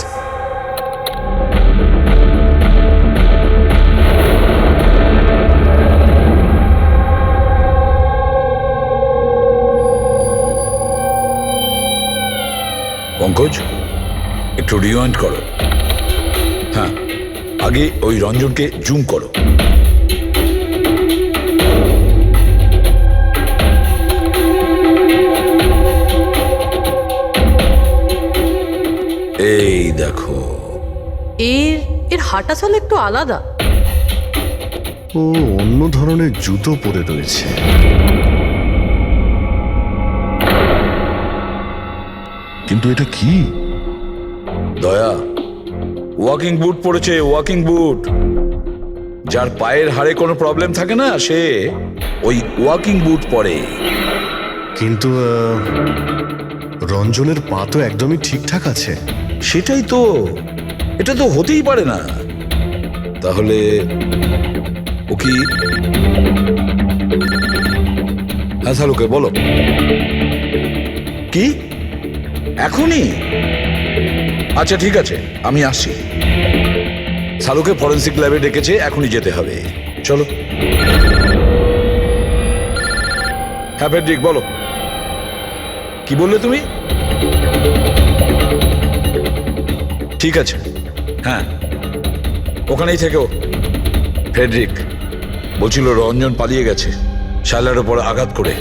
পঙ্কজ, একটু রিওয়াইন্ড করো। হ্যাঁ, আগে ওই রঞ্জনকে জুম করো। এই দেখো, এর হাঁটা চলা একটু আলাদা। ও অন্য ধরনের জুতো পরে রয়েছে। কিন্তু এটা কি? দয়া ওয়াকিং বুট পরেছে, ওয়াকিং বুট। যার পায়ের হাড়ে কোনো প্রবলেম থাকে না, সে ওই ওয়াকিং বুট পরে। কিন্তু রঞ্জনের পা তো একদমই ঠিকঠাক আছে। সেটাই তো, এটা তো হতেই পারে না। তাহলে ও কি? হ্যাঁ সালুকে বলো, কি এখনই? আচ্ছা ঠিক আছে, আমি আসছি। সালুকে ফরেন্সিক ল্যাবে ডেকেছে, এখনই যেতে হবে। চলো। হ্যাঁ ফেডরিক বলো, কি বললে তুমি? ঠিক আছে, হ্যাঁ ওখানেই থেকো। ফ্রেডরিক বলছিল রঞ্জন পালিয়ে গেছে শাইলার ওপর আঘাত করে।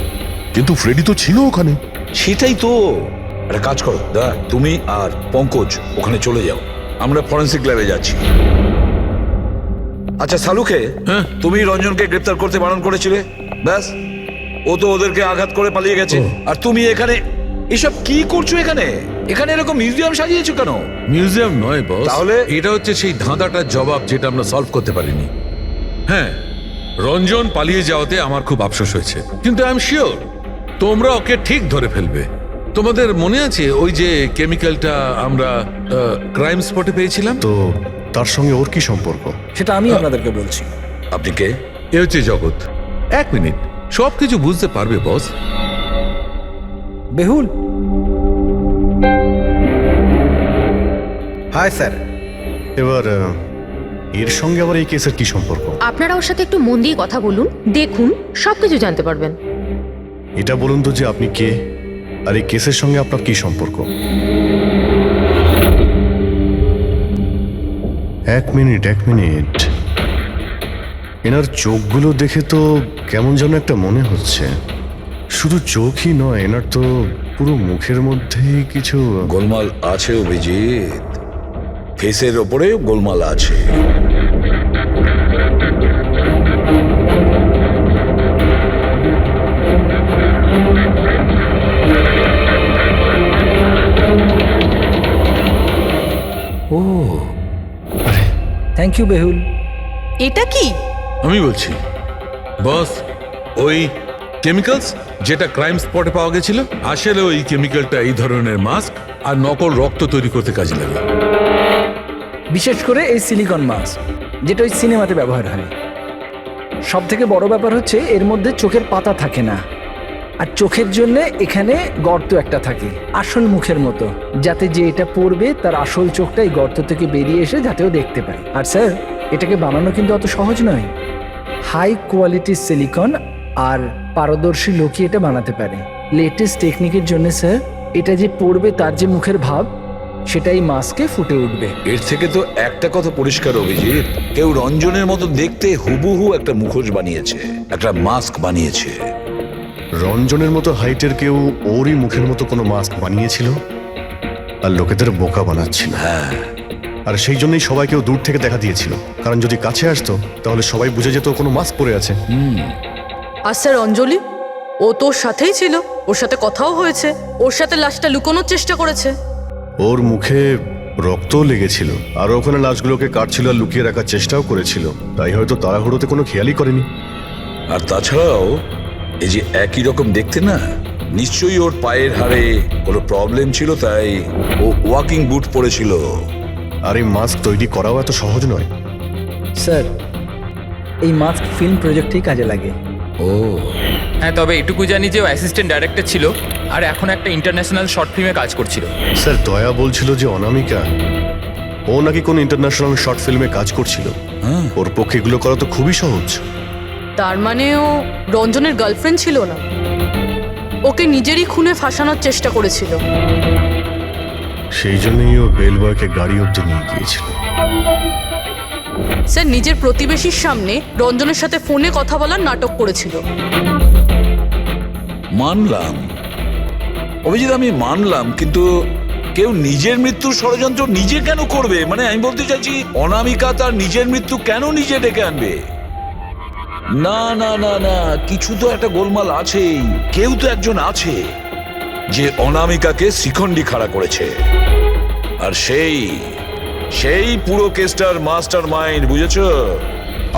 কিন্তু ফ্রেডি তো ছিল ওখানে। সেটাই তো। একটা কাজ করো দা, তুমি আর পঙ্কজ ওখানে চলে যাও, আমরা ফরেন্সিক ল্যাবে যাচ্ছি। আচ্ছা সালুকে, তুমি রঞ্জনকে গ্রেপ্তার করতে বারণ করেছিলে, ব্যাস ও তো ওদেরকে আঘাত করে পালিয়ে গেছে। আর তুমি এখানে এসব কি করছো? এখানে এখানে এরকম মিউজিয়াম সাজিয়েছো কেন? মিউজিয়াম নয় বস, তাহলে? এটা হচ্ছে সেই ধাঁধাটার জবাব যেটা আমরা সলভ করতে পারিনি। হ্যাঁ, রঞ্জন পালিয়ে যাওয়াতে আমার খুব আফসোস হয়েছে, কিন্তু আই এম শিওর তোমরা ওকে ঠিক ধরে ফেলবে। তোমাদের মনে আছে ওই যে কেমিক্যালটা আমরা ক্রাইম স্পটে পেয়েছিলাম? তো তার সঙ্গে ওর কি সম্পর্ক? সেটা আমি আপনাদেরকে বলছি। আপনি কে? এ হচ্ছে জগৎ। এক মিনিট, সবকিছু বুঝতে পারবে বস। বেহুল, হাই স্যার। এবার এর সঙ্গে আবার এই কেসের কি সম্পর্ক? আপনারা ওর সাথে একটু মন দিয়ে কথা বলুন, দেখুন সবকিছু জানতে পারবেন। এটা বলুন তো যে আপনি কে, আর এই কেসের সঙ্গে আপনার কি সম্পর্ক? এক মিনিট। এনার চোখগুলো দেখে তো কেমন যেন একটা মনে হচ্ছে। শুধু চোখই নয়, এনার তো পুরো মুখের মধ্যেই কিছু গোলমাল আছে অভিজিৎ, ফেসের ওপরে গোলমাল আছে। ও থ্যাংক ইউ বেহুল। এটা কি? আমি বলছি বস, ওই কেমিক্যালস যেটা ক্রাইম স্পটে পাওয়া গেছিল, আসলে ওই কেমিক্যালটা এই ধরনের মাস্ক আর নকল রক্ত তৈরি করতে কাজে লাগে। বিশেষ করে এই সিলিকন মাস্ক, যেটা ওই সিনেমাতে ব্যবহার হয়। সব থেকে বড় ব্যাপার হচ্ছে এর মধ্যে চোখের পাতা থাকে না, আর চোখের জন্য এখানে গর্ত একটা থাকে আসল মুখের মতো, যাতে যে এটা পড়বে তার আসল চোখটা এই গর্ত থেকে বেরিয়ে এসে যাতেও দেখতে পায়। আর স্যার, এটাকে বানানো কিন্তু অত সহজ নয়। হাই কোয়ালিটির সিলিকন আর পারদর্শী লোকই এটা বানাতে পারে। লেটেস্ট টেকনিকের জন্য স্যার, এটা যে পড়বে তার যে মুখের ভাব, সেটাই মাস্কে ফুটে উঠবে। এর থেকে তো একটা কথা পরিষ্কার অভিজিৎ, কেউ রঞ্জনের মতো দেখতে হুবহু একটা মুখোশ বানিয়েছে, একটা মাস্ক বানিয়েছে। রঞ্জনের মতো হাইটের কেউ ওরই মুখের মতো কোনো মাস্ক বানিয়েছিল আর লোকেদের বোকা বানাচ্ছিল। হ্যাঁ, আর সেই জন্যই সবাইকেও দূর থেকে দেখা দিয়েছিল, কারণ যদি কাছে আসতো তাহলে সবাই বুঝে যেত ও কোনো মাস্ক পরে আছে। আর স্যার অঞ্জলি, ও তোর সাথেই ছিল, ওর সাথে কথাও হয়েছে, ওর সাথে লাশটা লুকোনোর চেষ্টা করেছে। ওর মুখে রক্তও লেগেছিল, আর ওখানে লাশগুলোকে কাটছিল আর লুকিয়ে রাখার চেষ্টাও করেছিল। তাই হয়তো তাড়াহুড়োতে কোনো খেয়ালই করেনি। আর তাছাড়াও এই যে একই রকম দেখতে না, নিশ্চয়ই ওর পায়ের হাড়ে কোনো প্রবলেম ছিল, তাই ও ওয়াকিং বুট পরেছিল। আর এই মাস্ক তৈরি করাও এত সহজ নয়। স্যার, এই মাস্ক ফিল্ম প্রজেক্টেই কাজে লাগে। ও হ্যাঁ, তবে এটুকু জানি যে ও অ্যাসিস্ট্যান্ট ডাইরেক্টর ছিল আর এখন একটা ইন্টারন্যাশনাল শর্ট ফিল্মে কাজ করছিল। স্যার, দয়া বলছিল যে অনামিকা ও নাকি কোন ইন্টারন্যাশনাল শর্ট ফিল্মে কাজ করছিল। ওর পক্ষে এগুলো করা তো খুবই সহজ। তার মানে ও রঞ্জনের গার্লফ্রেন্ড ছিল না, ওকে নিজেরই খুনে ফাঁসানোর চেষ্টা করেছিল। সেই জন্যই ও বেল বয়কে গাড়ি অব্দি নিয়ে গিয়েছিল। স্যার, নিজের প্রতিবেশীর সামনে রঞ্জনের সাথে ফোনে কথা বলার নাটক করেছিল। মানলাম অভিজিৎ, আমি মানলাম, কিন্তু কেউ নিজের মৃত্যুর ষড়যন্ত্র নিজে কেন করবে? মানে আমি বলতে চাইছি, অনামিকা তার নিজের মৃত্যু কেন নিজে ডেকে আনবে? না না না না, কিছু তো একটা গোলমাল আছেই। কেউ তো একজন আছে যে অনামিকাকে শিখণ্ডি খাড়া করেছে, আর সেই পুরো কেসটার মাস্টার মাইন্ড, বুঝেছো?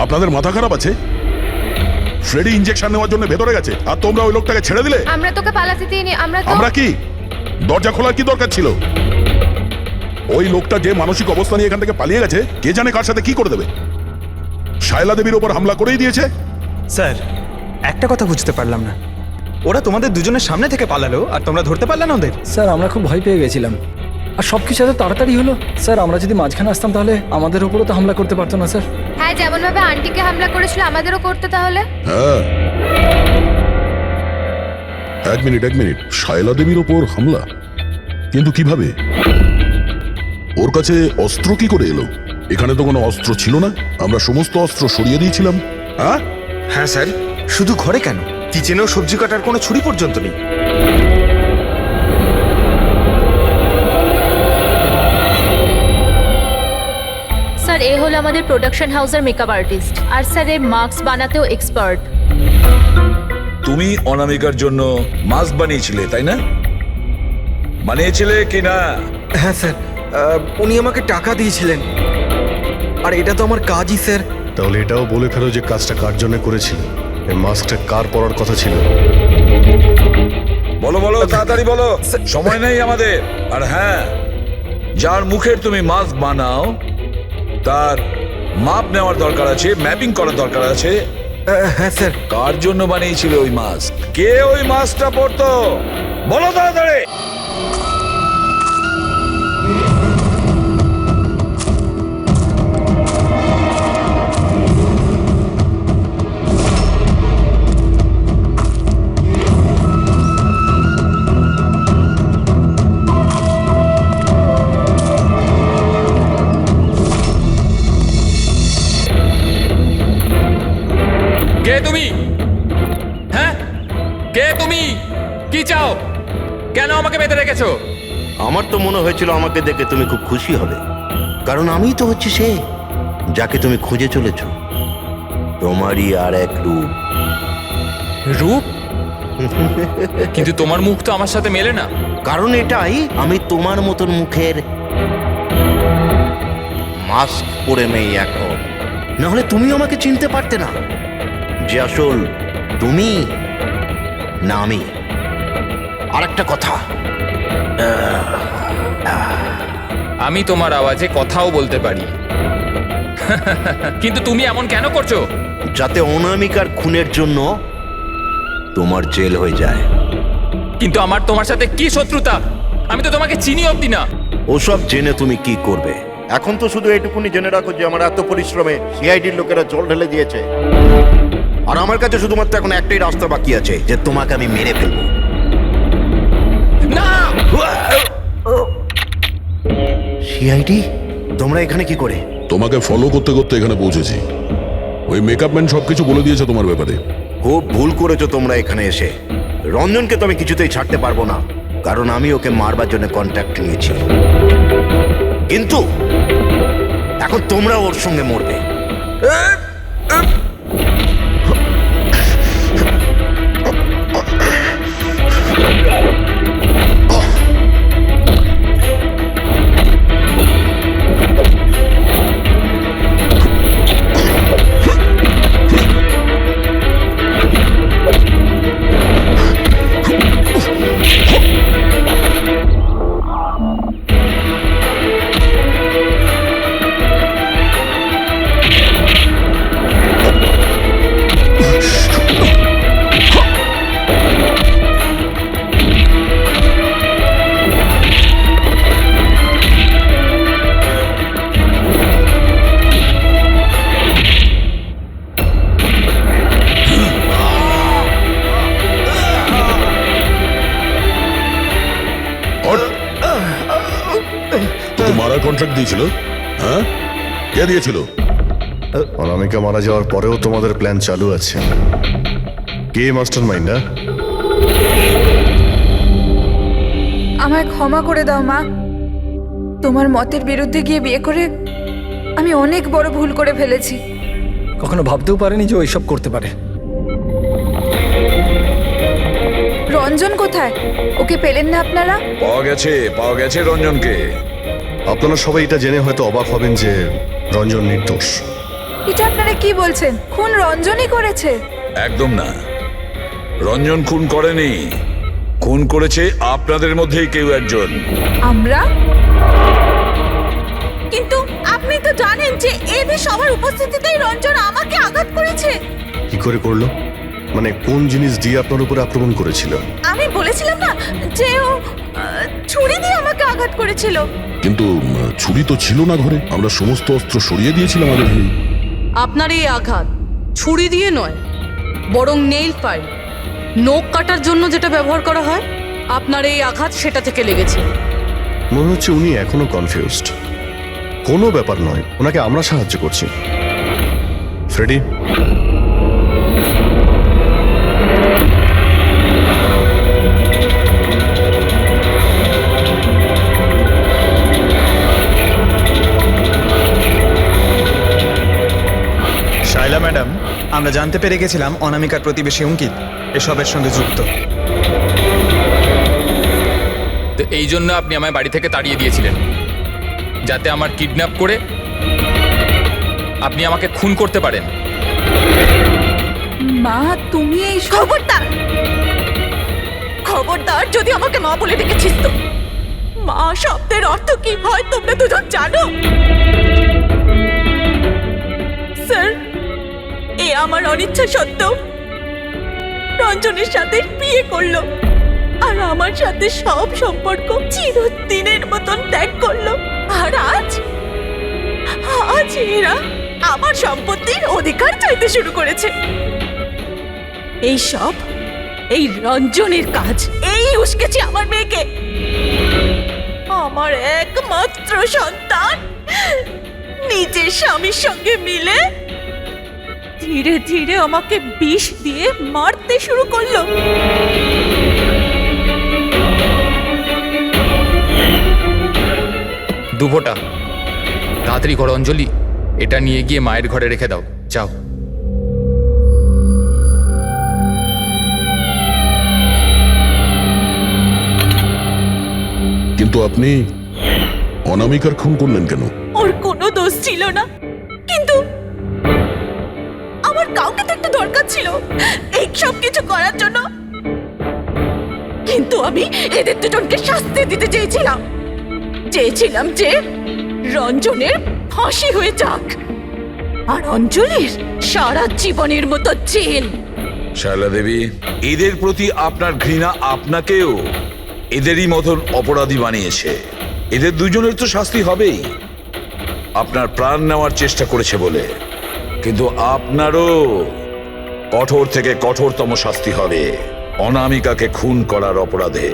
আপনাদের মাথা খারাপ আছে? ফ্রেডি ইনজেকশন নেওয়ার জন্য ভেতরে গেছে আর তোমরা ওই লোকটাকে ছেড়ে দিলে। আমরা তোকে পালাতে দিইনি, আমরা কি দরজা খোলার কি দরকার ছিল? ওই লোকটা যে মানসিক অবস্থা নিয়ে এখান থেকে পালিয়ে গেছে, কে জানে কার সাথে কি করে দেবে। শায়লা দেবীর ওপর হামলা করেই দিয়েছে। স্যার, একটা কথা বুঝতে পারলাম না, ওরা তোমাদের দুজনের সামনে থেকে পালালো আর তোমরা ধরতে পারলে না ওদের? স্যার, আমরা খুব ভয় পেয়ে গেছিলাম, আর সবকিছু এত তাড়াতাড়ি হলো। স্যার, আমরা যদি মাঝখানে আসতাম তাহলে আমাদের উপরও তো হামলা করতে পারতো না স্যার। হ্যাঁ, যেমন ভাবে আন্টিকে হামলা করেছিল আমাদেরও করতে তাহলে। হ্যাঁ, এক মিনিট, শায়লা দেবীর ওপর হামলা? কিন্তু কিভাবে? ওর কাছে অস্ত্র কি করে এলো? এখানে তো কোনো অস্ত্র ছিল না, আমরা সমস্ত অস্ত্র সরিয়ে দিয়েছিলাম। হ্যাঁ হ্যাঁ স্যার, শুধু ঘরে কেন, কিচেনেও সবজি কাটার কোনো ছুরি পর্যন্ত নেই। স্যার, এ হলো আমাদের প্রোডাকশন হাউসের মেকআপ আর্টিস্ট, আর স্যার এ মাস্ক বানাতেও এক্সপার্ট। তুমি অনামিকার জন্য মাস্ক বানিয়েছিলে, তাই না? বানিয়েছিলে কি না? হ্যাঁ স্যার, উনি আমাকে টাকা দিয়েছিলেন, আর এটা তো আমার কাজই স্যার। তাহলে এটাও বলে ফেলো যে কাজটা কার জন্য করেছিল, এই মাস্কটা কার পরার কথা ছিল। বলো বলো, তাড়াতাড়ি বলো, সময় নেই আমাদের। আর হ্যাঁ, যার মুখের তুমি মাস্ক বানাও তার মাপ নেওয়ার দরকার আছে, ম্যাপিং করার দরকার আছে। হ্যাঁ স্যার। কার জন্য বানিয়েছিল ওই মাস্ক? কে ওই মাস্কটা পরতো? বলো তাড়াতাড়ি। কে তুমি? হ্যাঁ, কে তুমি? কি চাও? কেন আমাকে বেঁধে রেখেছো? আমার তো মনে হয়েছিল আমাকে দেখে তুমি খুব খুশি হবে, কারণ আমিই তো হচ্ছে সে যাকে তুমি খুঁজে চলেছ। তোমারই আর এক রূপ। রূপ? কিন্তু তোমার মুখ তো আমার সাথে মেলে না। কারণ এটাই, আমি তোমার মতন মুখের মাস্ক পরে নেই এখন, নাহলে তুমি আমাকে চিনতে পারতে না যে আসল তুমি না আমি। আর একটা কথা, আমি তোমার আওয়াজে কথাও বলতে পারি। কিন্তু তুমি এমন কেন করছো? যাতে অনামিকার খুনের জন্য তোমার জেল হয়ে যায়। কিন্তু আমার তোমার সাথে কি শত্রুতা? আমি তো তোমাকে চিনি অবধি না। ওসব জেনে তুমি কি করবে? এখন তো শুধু এইটুকুনি জেনে রাখো যে আমার এত পরিশ্রমে সিআইডির লোকেরা জল ঢেলে দিয়েছে, আর আমার কাছে শুধুমাত্র এখন একটাই রাস্তা বাকি আছে, যে তোমাকে আমি মেরে ফেলবো। না! সিআইডি, তোমরা এখানে কি করে? তোমাকে ফলো করতে করতে এখানে পৌঁছেছি। ওই মেকআপ ম্যান সবকিছু বলে দিয়েছে তোমার ব্যাপারে। খুব ভুল করেছো তোমরা এখানে এসে। রঞ্জনকে তো আমি কিছুতেই ছাড়তে পারবো না, কারণ আমি ওকে মারবার জন্য কন্ট্যাক্ট নিয়েছি। কিন্তু এখন তোমরা ওর সঙ্গে মরবে। তোকে মারার কন্ট্রাক্ট দিয়েছিল? হ্যাঁ, কে দিয়েছিল? অনামিকা মারা যাওয়ার পরেও তোমাদের প্ল্যান চালু আছে। কে মাস্টার মাইন্ড? আমায় ক্ষমা করে দাও মা। তোমার মতের বিরুদ্ধে গিয়ে বিয়ে করে আমি অনেক বড় ভুল করে ফেলেছি। কখনো ভাবতেও পারেনি যে ওইসব করতে পারে। রঞ্জন কোথায়? ওকে পেলেন না আপনারা? পাওয়া গেছে রঞ্জনকে। আপনারা সবাই এটা জেনে হয়তো অবাক হবেন যে রঞ্জন নির্দোষ। এটা আপনারা কি বলছেন? খুন রঞ্জনই করেছে? একদম না, রঞ্জন খুন করেনি। খুন করেছে আপনাদের মধ্যেই কেউ একজন। আমরা? কিন্তু আপনি তো জানেন যে এদের সবার উপস্থিতিতেই রঞ্জন আমাকে আঘাত করেছে। কি করে করলো? মানে কোন জিনিস দিয়ে আপনার উপরে আক্রমণ করেছিল? আমি বলেছিলাম না যে ও ছুরি দিয়ে আমাকে আঘাত করেছিল। কিন্তু ছুরি তো ছিল না ঘরে, আমরা সমস্ত অস্ত্র সরিয়ে দিয়েছিলাম আগে থেকেই। আপনার এই আঘাত ছুরি দিয়ে নয়, বরং নেইল ফাইল, নখ কাটার জন্য যেটা ব্যবহার করা হয়, আপনার এই আঘাত সেটা থেকে লেগেছে। মনে হচ্ছে উনি এখনো কনফিউজড। কোনো ব্যাপার নয়, ওনাকে আমরা সাহায্য করছি। ফ্রেডি, শাইলা ম্যাডাম, আমরা জানতে পেরে গেছিলাম অনামিকার প্রতিবেশী অঙ্কিত এসবের সঙ্গে যুক্ত। তো এই জন্য আপনি আমায় বাড়ি থেকে তাড়িয়ে দিয়েছিলেন, যাতে আমার কিডন্যাপ করে আপনি আমাকে খুন করতে পারেন। মা, তুমি এই খবরদার, খবরদার যদি আমাকে মা বলে ডেকেছিস তো। মা শব্দের অর্থ কি হয় তোমরা দুজন জানো? স্যার, এ আমার অনিচ্ছা সত্ত্বেও রঞ্জনের সাথে বিয়ে করলো আর আমার সাথে সব সম্পর্ক চিরদিনের মতন ত্যাগ করলো। আর আজ আজ এরা আমার সম্পত্তির অধিকার চাইতে শুরু করেছে। এই সব এই রঞ্জনের কাজ। এই উস্কেছে আমার মেয়েকে, আমার একমাত্র সন্তান নিজের স্বামীর সঙ্গে মিলে ধীরে ধীরে আমাকে বিষ দিয়ে মারতে শুরু করলো। দুভোটা তাড়াতাড়ি করো অঞ্জলি, এটা নিয়ে গিয়ে মায়ের ঘরে রেখে দাও, যাও। কিন্তু আপনি অনামিকার খুন করলেন কেন? ওর কোনো দোষ ছিল না, কিন্তু আমার কাউকে তো একটা দরকার ছিল এই সব কিছু করার জন্য। কিন্তু আমি এদের দুজনকে শাস্তি দিতে চেয়েছিলাম যে রঞ্জনের ফাঁসি হয়ে যাক আর অঞ্জলির সারা জীবনের মতো জেল। শায়লা দেবী, এদের প্রতি আপনার ঘৃণা আপনাকেও এদেরই মতন অপরাধী বানিয়েছে। এদের দুজনের তো শাস্তি হবেই, আপনার প্রাণ নেওয়ার চেষ্টা করেছে বলে, কিন্তু আপনারও কঠোর থেকে কঠোরতম শাস্তি হবে অনামিকাকে খুন করার অপরাধে।